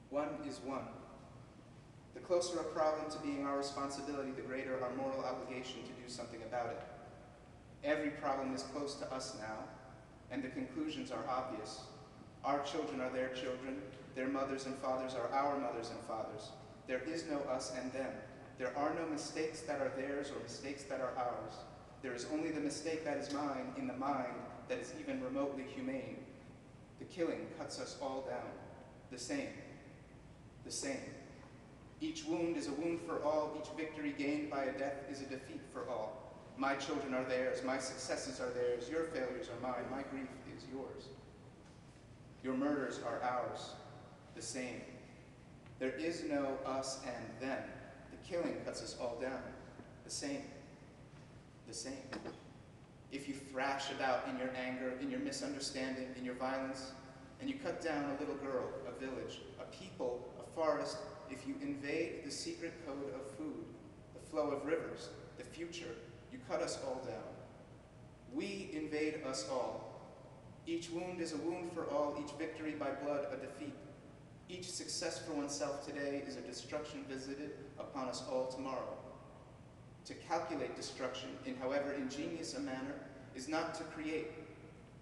One is one. The closer a problem to being our responsibility, the greater our moral obligation to do something about it. Every problem is close to us now, and the conclusions are obvious. Our children are their children, their mothers and fathers are our mothers and fathers. There is no us and them. There are no mistakes that are theirs or mistakes that are ours. There is only the mistake that is mine in the mind that is even remotely humane. The killing cuts us all down. The same. The same. Each wound is a wound for all. Each victory gained by a death is a defeat for all. My children are theirs. My successes are theirs. Your failures are mine. My grief is yours. Your murders are ours. The same. There is no us and them. The killing cuts us all down. The same. The same. If you thrash about in your anger, in your misunderstanding, in your violence, and you cut down a little girl, a village, a people, a forest, if you invade the secret code of food, the flow of rivers, the future, you cut us all down. We invade us all. Each wound is a wound for all, each victory by blood a defeat. Each success for oneself today is a destruction visited upon us all tomorrow. To calculate destruction in however ingenious a manner is not to create.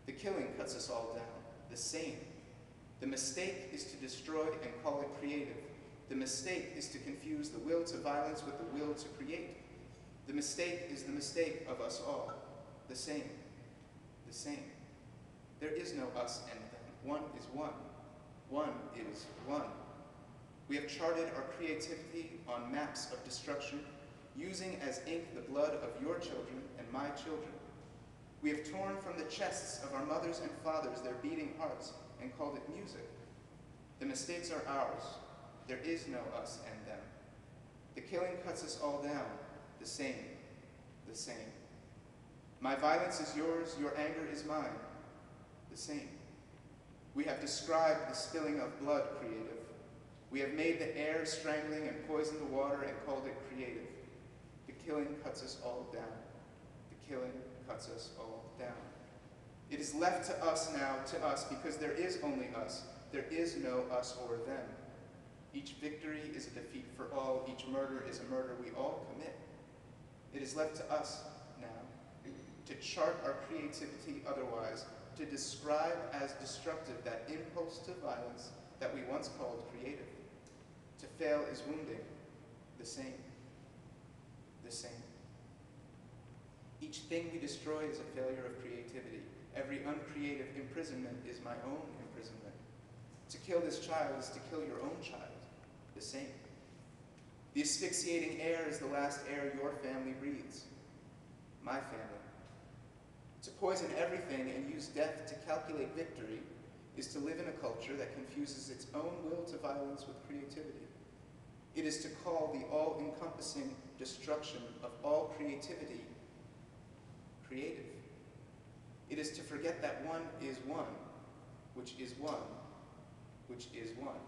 The killing cuts us all down. The same. The mistake is to destroy and call it creative. The mistake is to confuse the will to violence with the will to create. The mistake is the mistake of us all. The same. The same. There is no us and them. One is one. One is one. We have charted our creativity on maps of destruction, using as ink the blood of your children and my children. We have torn from the chests of our mothers and fathers their beating hearts and called it music. The mistakes are ours. There is no us and them. The killing cuts us all down. The same. The same. My violence is yours. Your anger is mine. The same. We have described the spilling of blood creative. We have made the air strangling and poisoned the water and called it creative. The killing cuts us all down. The killing cuts us all down. It is left to us now, to us, because there is only us. There is no us or them. Each victory is a defeat for all. Each murder is a murder we all commit. It is left to us now to chart our creativity otherwise, to describe as destructive that impulse to violence that we once called creative. To fail is wounding. The same. The same. Each thing we destroy is a failure of creativity. Every uncreative imprisonment is my own imprisonment. To kill this child is to kill your own child. The same. The asphyxiating air is the last air your family breathes. My family. To poison everything and use death to calculate victory is to live in a culture that confuses its own will to violence with creativity. It is to call the all-encompassing destruction of all creativity creative. It is to forget that one is one, which is one, which is one.